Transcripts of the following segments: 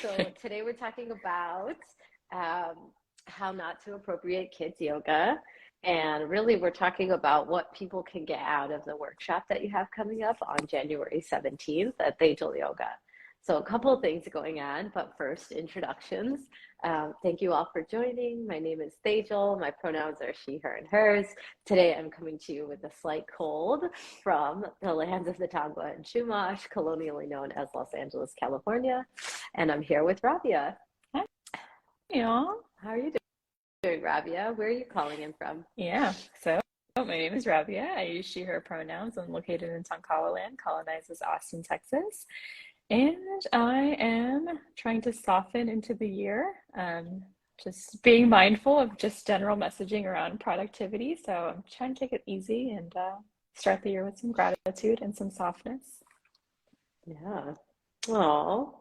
So today we're talking about how not to appropriate kids yoga. And really, we're talking about what people can get out of the workshop that you have coming up on January 17th at Tejal Yoga. So a couple of things going on, but first, introductions. Thank you all for joining. My name is Tejal. My pronouns are she, her, and hers. Today, I'm coming to you with a slight cold from the lands of the Tongva and Chumash, colonially known as Los Angeles, California. And I'm here with Rabia. Hi, y'all. How are you doing, Rabia? Where are you calling in from? Yeah, so my name is Rabia. I use she, her pronouns. I'm located in Tonkawa land, colonized as Austin, Texas. And I am trying to soften into the year, just being mindful of just general messaging around productivity. So I'm trying to take it easy and start the year with some gratitude and some softness. Yeah. Oh,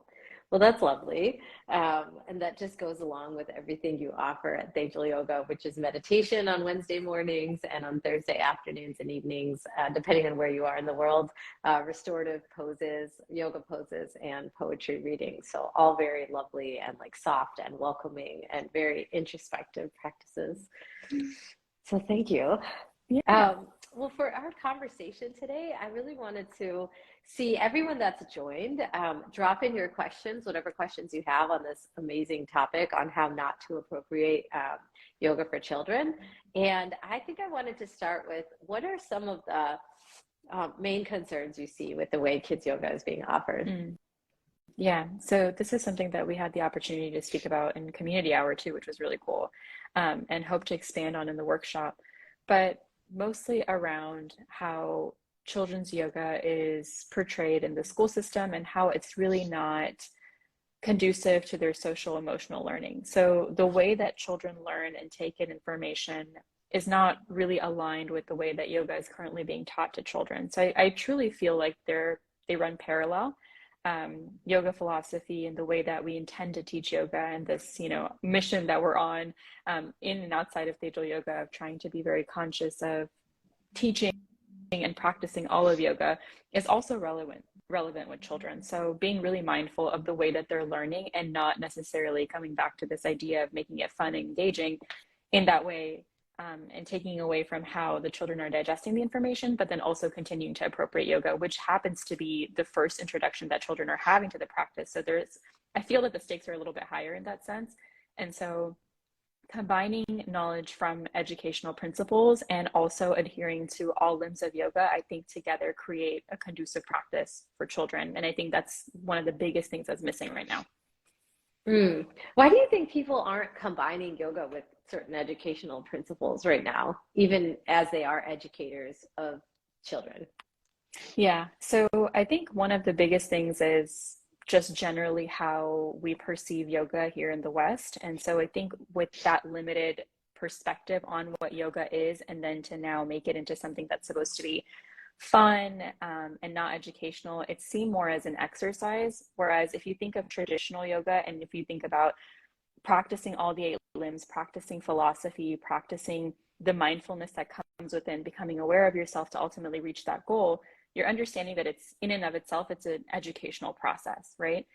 well, that's lovely. And that just goes along with everything you offer at Tejal Yoga, which is meditation on Wednesday mornings and on Thursday afternoons and evenings, depending on where you are in the world, restorative poses, yoga poses, and poetry readings. So all very lovely and like soft and welcoming and very introspective practices. So thank you. Yeah. Well, for our conversation today, I really wanted to see everyone that's joined, drop in your questions, whatever questions you have on this amazing topic on how not to appropriate yoga for children. And I think I wanted to start with, what are some of the main concerns you see with the way kids yoga is being offered? Yeah, so this is something that we had the opportunity to speak about in community hour too, which was really cool, and hope to expand on in the workshop. But mostly around how children's yoga is portrayed in the school system and how it's really not conducive to their social emotional learning. So the way that children learn and take in information is not really aligned with the way that yoga is currently being taught to children. So I truly feel like they run parallel. Yoga philosophy and the way that we intend to teach yoga and this, mission that we're on in and outside of Tejal Yoga of trying to be very conscious of teaching and practicing all of yoga is also relevant with children. So being really mindful of the way that they're learning and not necessarily coming back to this idea of making it fun and engaging in that way. And taking away from how the children are digesting the information, but then also continuing to appropriate yoga, which happens to be the first introduction that children are having to the practice. So I feel that the stakes are a little bit higher in that sense. And so combining knowledge from educational principles and also adhering to all limbs of yoga, I think together create a conducive practice for children. And I think that's one of the biggest things that's missing right now. Why do you think people aren't combining yoga with certain educational principles right now, even as they are educators of children? Yeah, so I think one of the biggest things is just generally how we perceive yoga here in the West. And so I think with that limited perspective on what yoga is, and then to now make it into something that's supposed to be fun and not educational, it's seen more as an exercise. Whereas if you think of traditional yoga and if you think about practicing all the 8 limbs, practicing philosophy, practicing the mindfulness that comes within becoming aware of yourself to ultimately reach that goal, you're understanding that it's in and of itself, it's an educational process, right?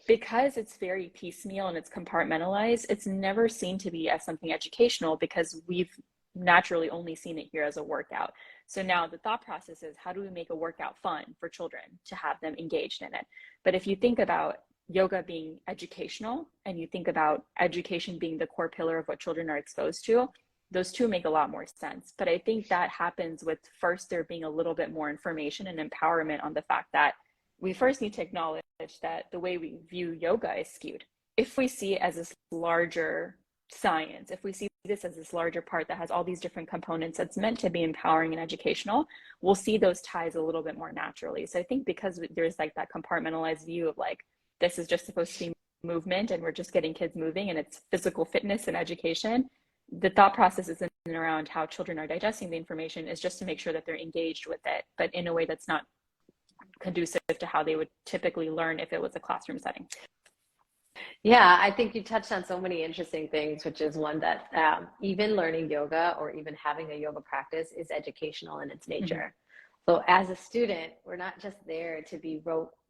Because it's very piecemeal and it's compartmentalized, it's never seen to be as something educational because we've naturally only seen it here as a workout. So now the thought process is, how do we make a workout fun for children to have them engaged in it? But if you think about yoga being educational and you think about education being the core pillar of what children are exposed to, those two make a lot more sense. But I think that happens with first there being a little bit more information and empowerment on the fact that we first need to acknowledge that the way we view yoga is skewed. If we see it as this larger science, if we see this as this larger part that has all these different components that's meant to be empowering and educational, we'll see those ties a little bit more naturally. So I think because there's like that compartmentalized view of like, this is just supposed to be movement and we're just getting kids moving and it's physical fitness and education, the thought process isn't around how children are digesting the information, is just to make sure that they're engaged with it, but in a way that's not conducive to how they would typically learn if it was a classroom setting. Yeah, I think you touched on so many interesting things, which is one that even learning yoga or even having a yoga practice is educational in its nature. So as a student, we're not just there to be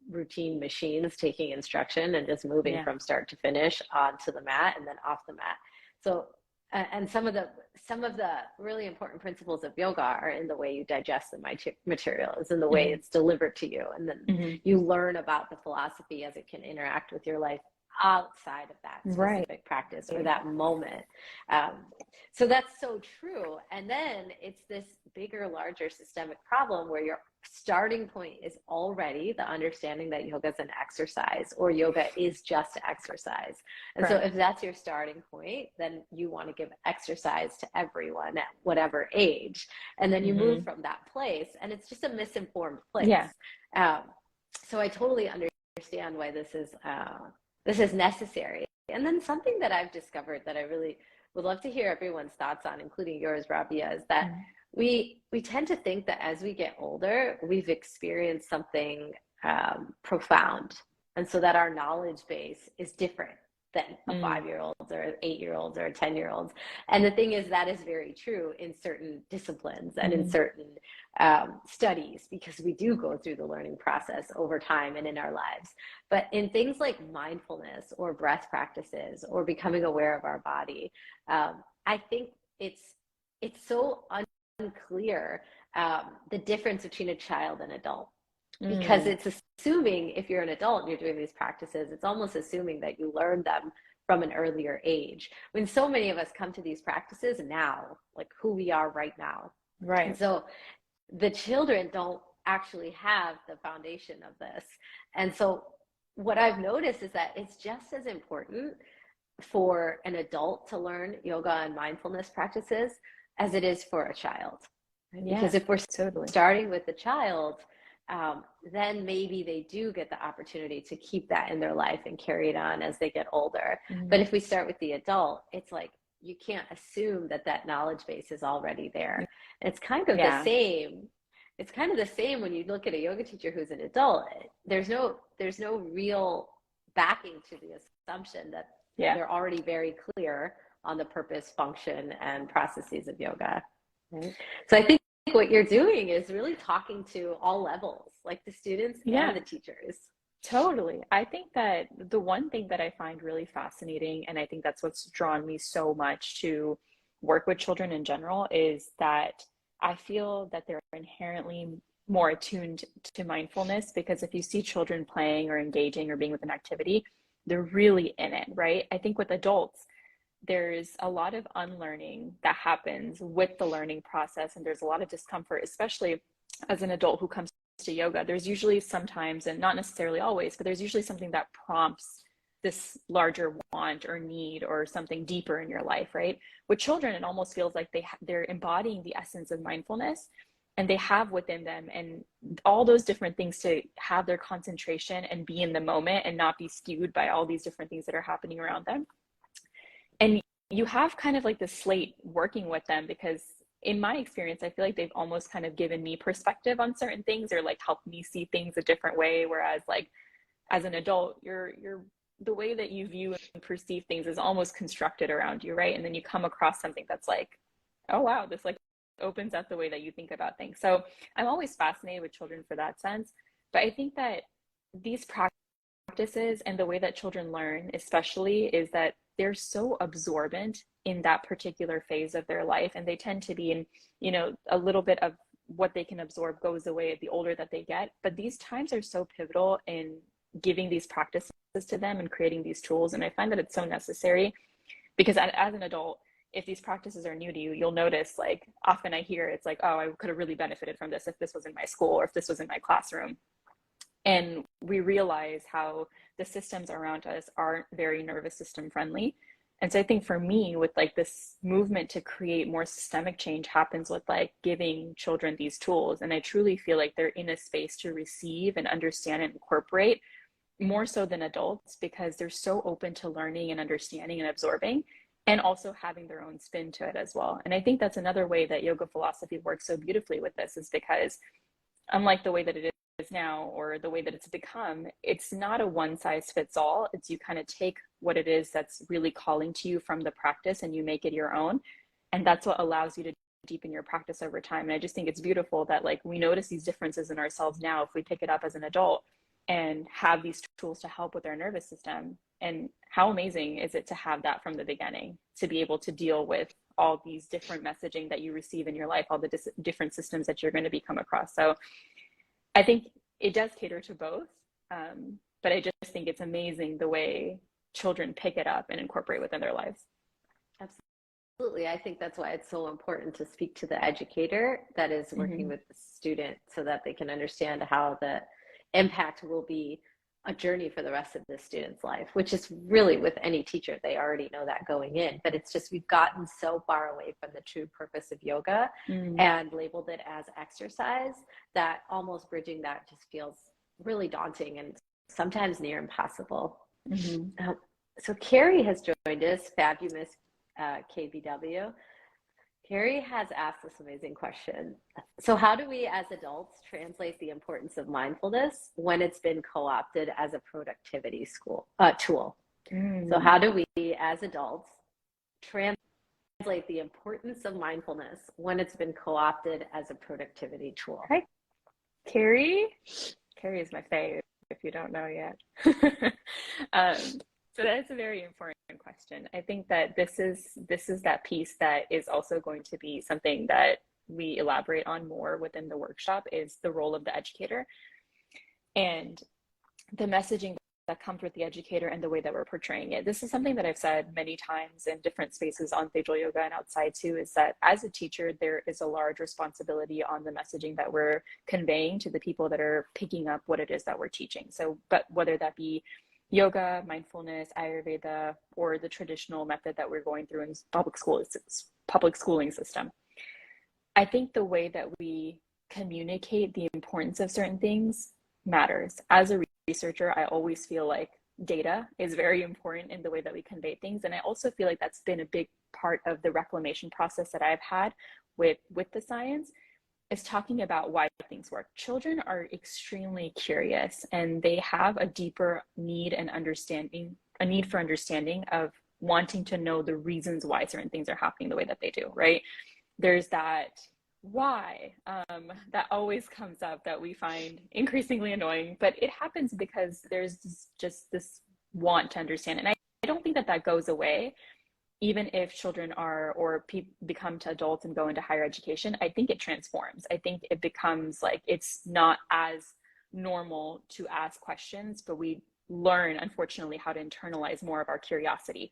routine machines taking instruction and just moving from start to finish onto the mat and then off the mat. So and some of the really important principles of yoga are in the way you digest the materials and the way it's delivered to you, and then you learn about the philosophy as it can interact with your life outside of that specific practice or that moment. So that's so true. And then it's this bigger, larger systemic problem where your starting point is already the understanding that yoga is an exercise, or yoga is just exercise. And so if that's your starting point, then you want to give exercise to everyone at whatever age. And then you move from that place, and it's just a misinformed place. So I totally understand why this is necessary. And then something that I've discovered that I really would love to hear everyone's thoughts on, including yours, Rabia, is that we tend to think that as we get older, we've experienced something profound. And so that our knowledge base is different than a 5-year-old or an 8-year-old or a 10-year-old. And the thing is, that is very true in certain disciplines and in certain studies, because we do go through the learning process over time and in our lives. But in things like mindfulness or breath practices or becoming aware of our body, I think it's so unclear the difference between a child and adult. Because it's assuming, if you're an adult and you're doing these practices, it's almost assuming that you learned them from an earlier age. When so many of us come to these practices now, like who we are right now. And so the children don't actually have the foundation of this. And so what I've noticed is that it's just as important for an adult to learn yoga and mindfulness practices as it is for a child. Because if we're starting with the child, then maybe they do get the opportunity to keep that in their life and carry it on as they get older. But if we start with the adult, it's like you can't assume that that knowledge base is already there. It's kind of the same. It's kind of the same when you look at a yoga teacher who's an adult. There's no real backing to the assumption that they're already very clear on the purpose, function, and processes of yoga. So I think what you're doing is really talking to all levels, like the students and the teachers. Totally. I think that the one thing that I find really fascinating, and I think that's what's drawn me so much to work with children in general, is that I feel that they're inherently more attuned to mindfulness, because if you see children playing or engaging or being with an activity, they're really in it, right? I think with adults, there's a lot of unlearning that happens with the learning process, and there's a lot of discomfort, especially as an adult who comes to yoga. There's usually sometimes, and not necessarily always, but there's usually something that prompts this larger want or need or something deeper in your life, right? With children, it almost feels like they're embodying the essence of mindfulness, and they have within them and all those different things to have their concentration and be in the moment and not be skewed by all these different things that are happening around them. And you have kind of like the slate working with them, because in my experience, I feel like they've almost kind of given me perspective on certain things, or like helped me see things a different way. Whereas like as an adult, you're the way that you view and perceive things is almost constructed around you, right? And then you come across something that's like, oh wow, this like opens up the way that you think about things. So I'm always fascinated with children for that sense. But I think that these practices and the way that children learn, especially, is that they're so absorbent in that particular phase of their life, and they tend to be in, you know, a little bit of what they can absorb goes away the older that they get. But these times are so pivotal in giving these practices to them and creating these tools. And I find that it's so necessary, because as an adult, if these practices are new to you, you'll notice, like often I hear it's like, oh, I could have really benefited from this if this was in my school or if this was in my classroom. And we realize how the systems around us aren't very nervous system friendly. And so I think for me, with like this movement to create more systemic change happens with like giving children these tools. And I truly feel like they're in a space to receive and understand and incorporate more so than adults, because they're so open to learning and understanding and absorbing, and also having their own spin to it as well. And I think that's another way that yoga philosophy works so beautifully with this, is because unlike the way that it is now, or the way that it's become, it's not a one size fits all. It's you kind of take what it is that's really calling to you from the practice and you make it your own. And that's what allows you to deepen your practice over time. And I just think it's beautiful that like we notice these differences in ourselves now if we pick it up as an adult. and have these tools to help with their nervous system. And how amazing is it to have that from the beginning, to be able to deal with all these different messaging that you receive in your life, all the different systems that you're going to be come across. So I think it does cater to both, but I just think it's amazing the way children pick it up and incorporate within their lives. Absolutely. I think that's why it's so important to speak to the educator that is working with the student so that they can understand how the impact will be a journey for the rest of the student's life, which is really with any teacher, they already know that going in, but it's just we've gotten so far away from the true purpose of yoga and labeled it as exercise that almost bridging that just feels really daunting and sometimes near impossible. So Carrie has joined us, fabulous KBW. Carrie has asked this amazing question. So how do we as adults translate the importance of mindfulness when it's been co-opted as a productivity tool? So how do we as adults translate the importance of mindfulness when it's been co-opted as a productivity tool? Hi, Carrie. Carrie is my fave, if you don't know yet. So that's a very important question. I think that this is that piece that is also going to be something that we elaborate on more within the workshop, is the role of the educator and the messaging that comes with the educator and the way that we're portraying it. This is something that I've said many times in different spaces on Tejal Yoga and outside too, is that as a teacher, there is a large responsibility on the messaging that we're conveying to the people that are picking up what it is that we're teaching. So, but whether that be yoga, mindfulness, Ayurveda, or the traditional method that we're going through in public schooling system, I think the way that we communicate the importance of certain things matters. As a researcher, I always feel like data is very important in the way that we convey things. And I also feel like that's been a big part of the reclamation process that I've had with the science, is talking about why things work. Children are extremely curious and they have a deeper need for understanding of wanting to know the reasons why certain things are happening the way that they do, right? There's that why that always comes up that we find increasingly annoying, but it happens because there's just this want to understand. And I don't think that goes away. Even if children become to adults and go into higher education, I think it transforms. I think it becomes like, it's not as normal to ask questions, but we learn, unfortunately, how to internalize more of our curiosity.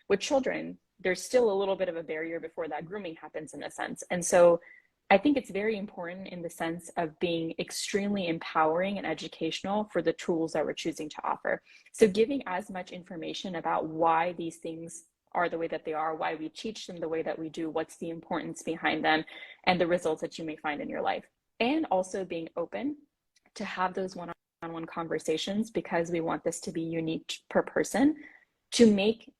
With children, there's still a little bit of a barrier before that grooming happens, in a sense. And so I think it's very important in the sense of being extremely empowering and educational for the tools that we're choosing to offer. So giving as much information about why these things are the way that they are, why we teach them the way that we do, what's the importance behind them, and the results that you may find in your life. And also being open to have those one-on-one conversations, because we want this to be unique per person, to make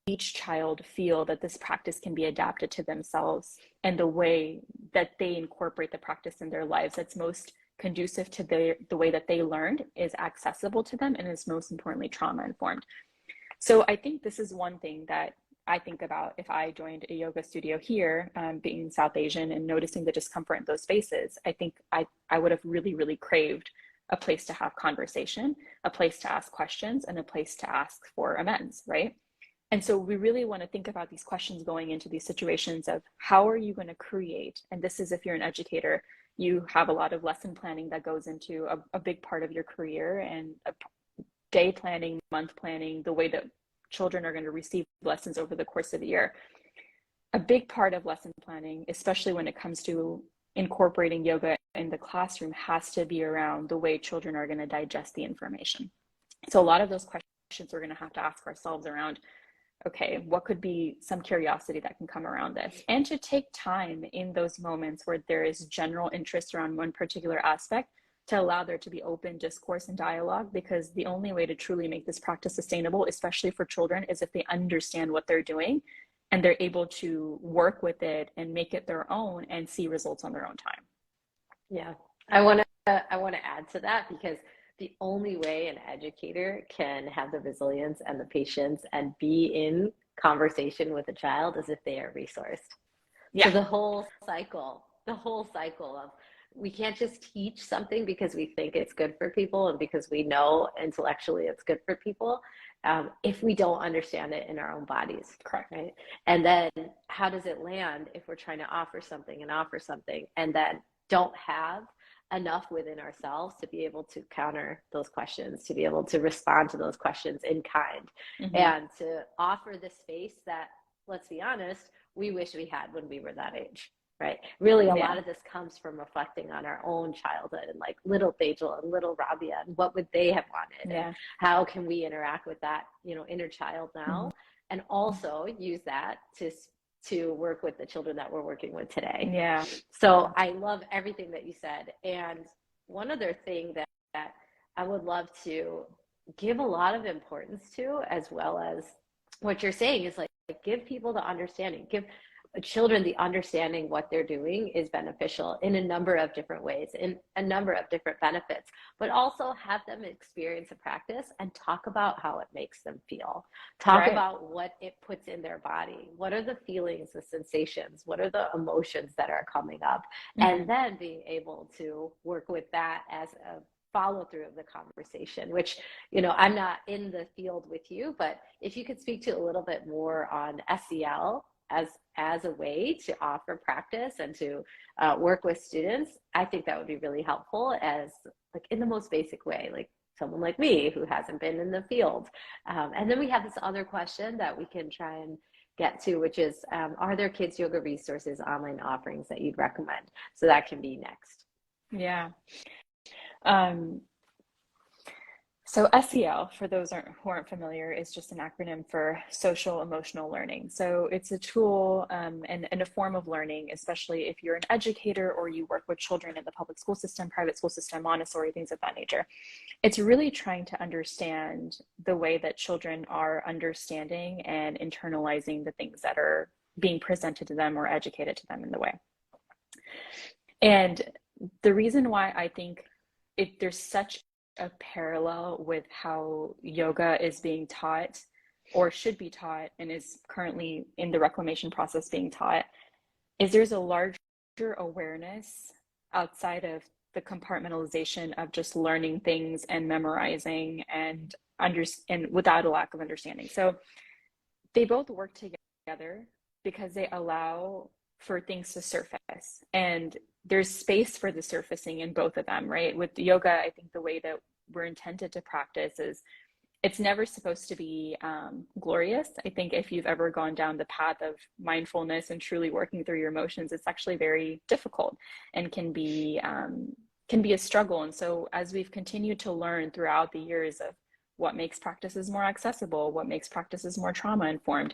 each child feel that this practice can be adapted to themselves and the way that they incorporate the practice in their lives that's most conducive to the way that they learned, is accessible to them, and is most importantly trauma-informed. So I think this is one thing that I think about if I joined a yoga studio here, being South Asian and noticing the discomfort in those spaces. I think I would have really, really craved a place to have conversation, a place to ask questions, and a place to ask for amends, right? And so we really want to think about these questions going into these situations of how are you going to create, and this is if you're an educator, you have a lot of lesson planning that goes into a big part of your career, and day planning, month planning, the way that children are going to receive lessons over the course of the year. A big part of lesson planning, especially when it comes to incorporating yoga in the classroom, has to be around the way children are going to digest the information. So a lot of those questions we're going to have to ask ourselves around, okay, what could be some curiosity that can come around this? And to take time in those moments where there is general interest around one particular aspect, to allow there to be open discourse and dialogue, because the only way to truly make this practice sustainable, especially for children, is if they understand what they're doing and they're able to work with it and make it their own and see results on their own time. Yeah, I want to add to that, because the only way an educator can have the resilience and the patience and be in conversation with a child is if they are resourced. Yeah. So the whole cycle of we can't just teach something because we think it's good for people and because we know intellectually it's good for people, if we don't understand it in our own bodies. Correct. Right. And then how does it land if we're trying to offer something and then don't have enough within ourselves to be able to counter those questions, to be able to respond to those questions in kind, and to offer the space that, let's be honest, we wish we had when we were that age, right? Really, a lot of this comes from reflecting on our own childhood and like little Tejal and little Rabia and what would they have wanted, and how can we interact with that, inner child now, and also use that to work with the children that we're working with today. Yeah. So I love everything that you said. And one other thing that I would love to give a lot of importance to, as well as what you're saying, is like give people the understanding, give children the understanding what they're doing is beneficial in a number of different ways, in a number of different benefits, but also have them experience a practice and talk about how it makes them feel. Talk about what it puts in their body. What are the feelings, the sensations? What are the emotions that are coming up? And then being able to work with that as a follow through of the conversation, which, I'm not in the field with you, but if you could speak to a little bit more on SEL as a way to offer practice and to work with students, I think that would be really helpful, as like in the most basic way, like someone like me who hasn't been in the field. And then we have this other question that we can try and get to, which is, are there kids yoga resources, online offerings that you'd recommend? So that can be next. Yeah. So SEL, for those who aren't familiar, is just an acronym for social emotional learning. So it's a tool and a form of learning, especially if you're an educator or you work with children in the public school system, private school system, Montessori, things of that nature. It's really trying to understand the way that children are understanding and internalizing the things that are being presented to them or educated to them in the way. And the reason why I think there's such a parallel with how yoga is being taught or should be taught and is currently in the reclamation process being taught is there's a larger awareness outside of the compartmentalization of just learning things and memorizing and without a lack of understanding. So they both work together because they allow for things to surface, and there's space for the surfacing in both of them, right? With yoga, I think the way that we're intended to practice is it's never supposed to be glorious. I think if you've ever gone down the path of mindfulness and truly working through your emotions, it's actually very difficult and can be a struggle. And so as we've continued to learn throughout the years of what makes practices more accessible, what makes practices more trauma informed,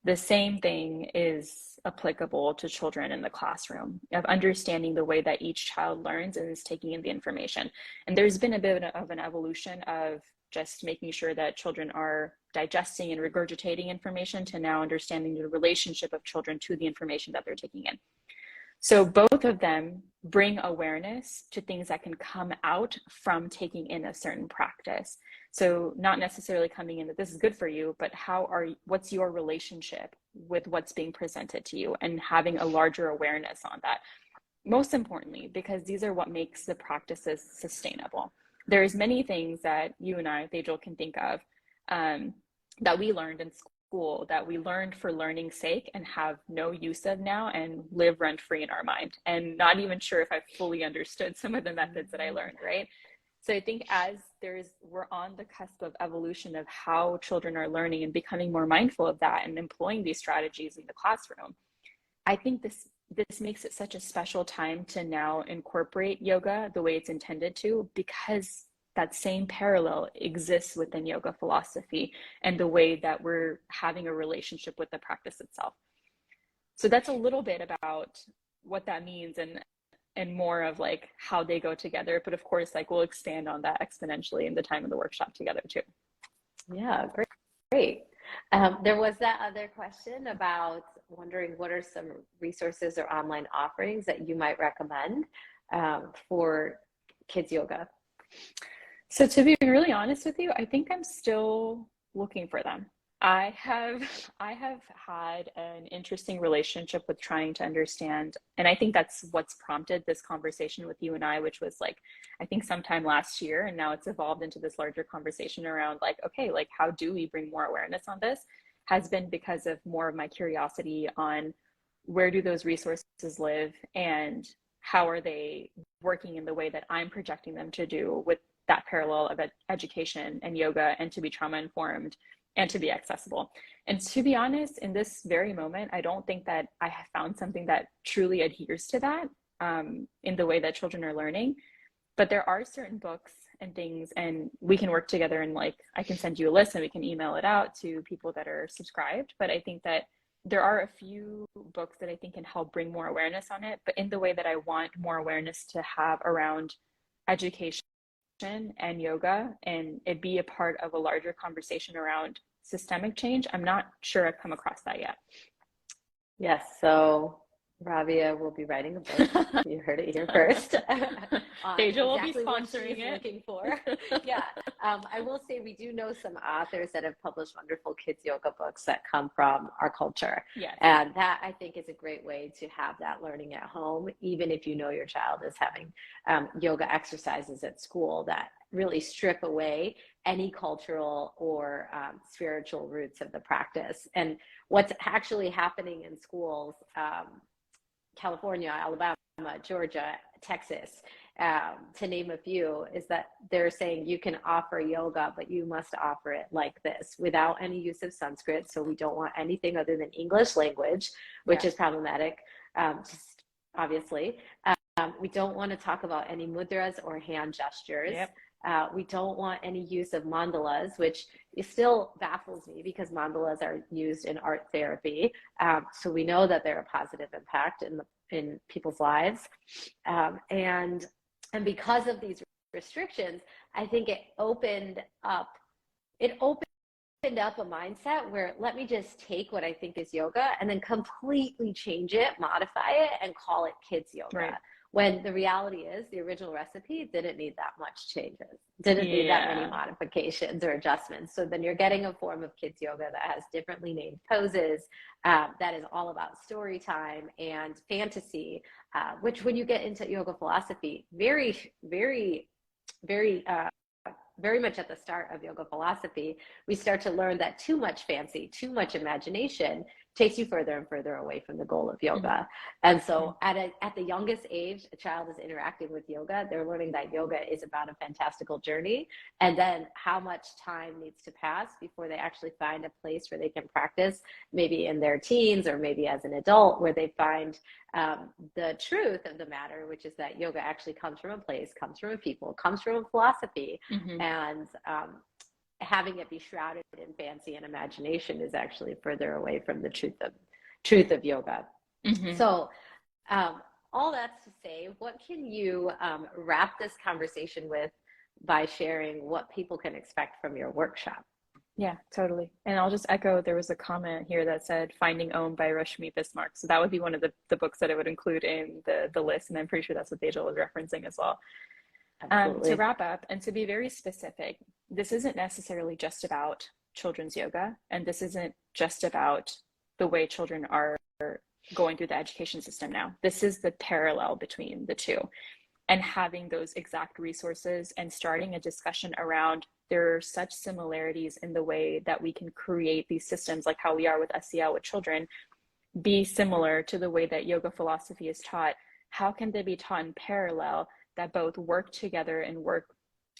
the same thing is applicable to children in the classroom, of understanding the way that each child learns and is taking in the information. And there's been a bit of an evolution of just making sure that children are digesting and regurgitating information to now understanding the relationship of children to the information that they're taking in. So both of them bring awareness to things that can come out from taking in a certain practice. So not necessarily coming in that this is good for you, but what's your relationship with what's being presented to you, and having a larger awareness on that. Most importantly, because these are what makes the practices sustainable. There's many things that you and I, Tejal, can think of that we learned in school, that we learned for learning's sake and have no use of now and live rent-free in our mind, and not even sure if I fully understood some of the methods that I learned, right? So I think as we're on the cusp of evolution of how children are learning and becoming more mindful of that and employing these strategies in the classroom, I think this makes it such a special time to now incorporate yoga the way it's intended to, because that same parallel exists within yoga philosophy and the way that we're having a relationship with the practice itself. So that's a little bit about what that means and more of like how they go together. But of course, like we'll expand on that exponentially in the time of the workshop together too. Yeah, great. There was that other question about wondering what are some resources or online offerings that you might recommend for kids yoga. So to be really honest with you, I think I'm still looking for them. I have had an interesting relationship with trying to understand, and I think that's what's prompted this conversation with you and I, which was like, I think sometime last year, and now it's evolved into this larger conversation around like, okay, like how do we bring more awareness on this? Has been because of more of my curiosity on where do those resources live and how are they working in the way that I'm projecting them to do with that parallel of education and yoga and to be trauma informed and to be accessible. And to be honest, in this very moment, I don't think that I have found something that truly adheres to that in the way that children are learning. But there are certain books and things, and we can work together and like I can send you a list and we can email it out to people that are subscribed. But I think that there are a few books that I think can help bring more awareness on it, but in the way that I want more awareness to have around education and yoga and it be a part of a larger conversation around systemic change. I'm not sure I've come across that yet. Yes, so Rabia will be writing a book. You heard it here first. Tejal will exactly be sponsoring it. Looking for. Yeah, I will say we do know some authors that have published wonderful kids yoga books that come from our culture. Yes. And that I think is a great way to have that learning at home, even if you know your child is having yoga exercises at school that really strip away any cultural or spiritual roots of the practice. And what's actually happening in schools, California, Alabama, Georgia, Texas, to name a few, is that they're saying you can offer yoga, but you must offer it like this without any use of Sanskrit. So we don't want anything other than English language, which is problematic, just obviously. We don't want to talk about any mudras or hand gestures. Yep. We don't want any use of mandalas, which still baffles me because mandalas are used in art therapy. So we know that they're a positive impact in people's lives. And because of these restrictions, I think it opened up a mindset where let me just take what I think is yoga and then completely change it, modify it, and call it kids yoga. Right. When the reality is the original recipe didn't need that much changes, didn't need that many modifications or adjustments. So then you're getting a form of kids yoga that has differently named poses, that is all about story time and fantasy, which when you get into yoga philosophy, very, very, very, very much at the start of yoga philosophy, we start to learn that too much fancy, too much imagination takes you further and further away from the goal of yoga. Mm-hmm. And so at the youngest age, a child is interacting with yoga. They're learning that yoga is about a fantastical journey. And then how much time needs to pass before they actually find a place where they can practice, maybe in their teens or maybe as an adult, where they find the truth of the matter, which is that yoga actually comes from a place, comes from a people, comes from a philosophy. Mm-hmm. And having it be shrouded in fancy and imagination is actually further away from the truth of yoga. Mm-hmm. So all that's to say, what can you wrap this conversation with by sharing what people can expect from your workshop? Yeah, totally. And I'll just echo, there was a comment here that said Finding Om by Rashmi Bismarck. So that would be one of the books that I would include in the list. And I'm pretty sure that's what Tejal was referencing as well. To wrap up and to be very specific, this isn't necessarily just about children's yoga, and this isn't just about the way children are going through the education system now. This is the parallel between the two, and having those exact resources and starting a discussion around there are such similarities in the way that we can create these systems, like how we are with SEL with children, be similar to the way that yoga philosophy is taught. How can they be taught in parallel that both work together and work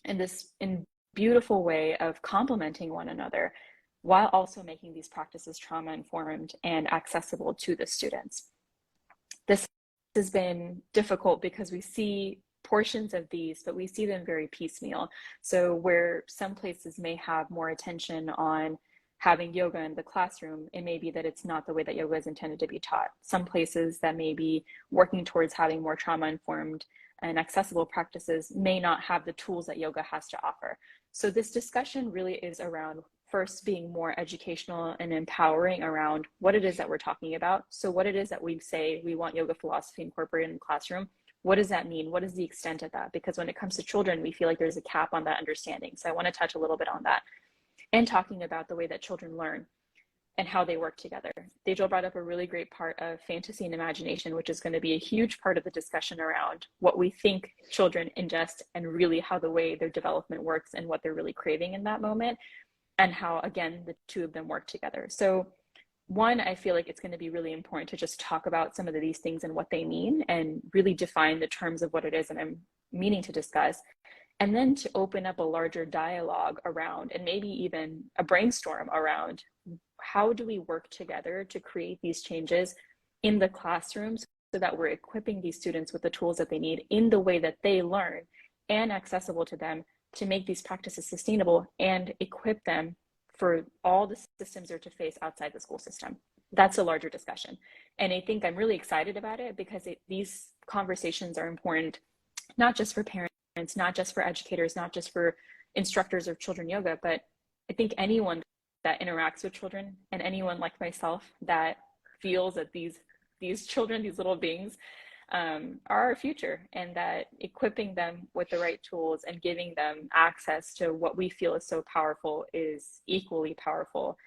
in beautiful way of complementing one another while also making these practices trauma informed and accessible to the students? This has been difficult because we see portions of these, but we see them very piecemeal. So where some places may have more attention on having yoga in the classroom, it may be that it's not the way that yoga is intended to be taught. Some places that may be working towards having more trauma informed and accessible practices may not have the tools that yoga has to offer. So this discussion really is around first being more educational and empowering around what it is that we're talking about. So what it is that we say we want yoga philosophy incorporated in the classroom, what does that mean? What is the extent of that? Because when it comes to children, we feel like there's a cap on that understanding. So I want to touch a little bit on that. and talking about the way that children learn and how they work together. Tejal brought up a really great part of fantasy and imagination, which is going to be a huge part of the discussion around what we think children ingest and really how the way their development works and what they're really craving in that moment, and how, again, the two of them work together. So one, I feel like it's going to be really important to just talk about some of these things and what they mean and really define the terms of what it is that I'm meaning to discuss. And then to open up a larger dialogue around, and maybe even a brainstorm around, how do we work together to create these changes in the classrooms so that we're equipping these students with the tools that they need in the way that they learn and accessible to them to make these practices sustainable and equip them for all the systems they're to face outside the school system. That's a larger discussion. And I think I'm really excited about it because these conversations are important, not just for parents, not just for educators, not just for instructors of children yoga, but I think anyone that interacts with children and anyone like myself that feels that these children, these little beings, are our future, and that equipping them with the right tools and giving them access to what we feel is so powerful is equally powerful.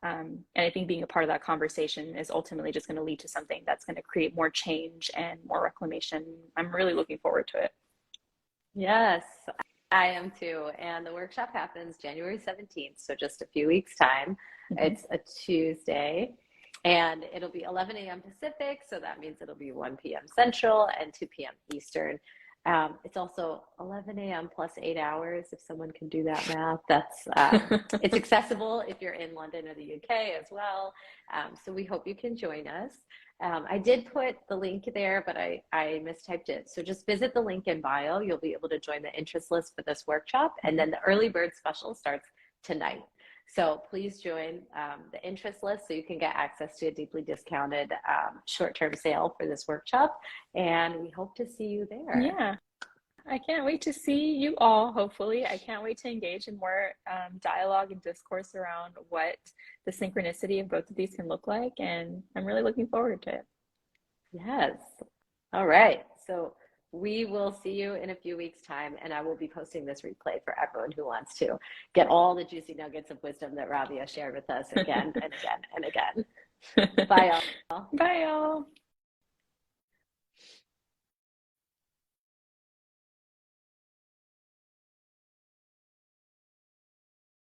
And I think being a part of that conversation is ultimately just going to lead to something that's going to create more change and more reclamation. I'm really looking forward to it. Yes, I am too. And the workshop happens January 17th, so just a few weeks' time. Mm-hmm. It's a Tuesday, and it'll be 11 a.m. Pacific, so that means it'll be 1 p.m. Central and 2 p.m. Eastern. It's also 11 a.m. plus 8 hours, if someone can do that math. That's it's accessible if you're in London or the UK as well. So we hope you can join us. I did put the link there, but I mistyped it. So just visit the link in bio. You'll be able to join the interest list for this workshop. And then the early bird special starts tonight. So please join the interest list so you can get access to a deeply discounted short-term sale for this workshop. And we hope to see you there. Yeah, I can't wait to see you all, hopefully. I can't wait to engage in more dialogue and discourse around what the synchronicity of both of these can look like. And I'm really looking forward to it. Yes. All right. So we will see you in a few weeks' time, and I will be posting this replay for everyone who wants to get all the juicy nuggets of wisdom that Rabia shared with us again and again and again. Bye, all. Bye, all.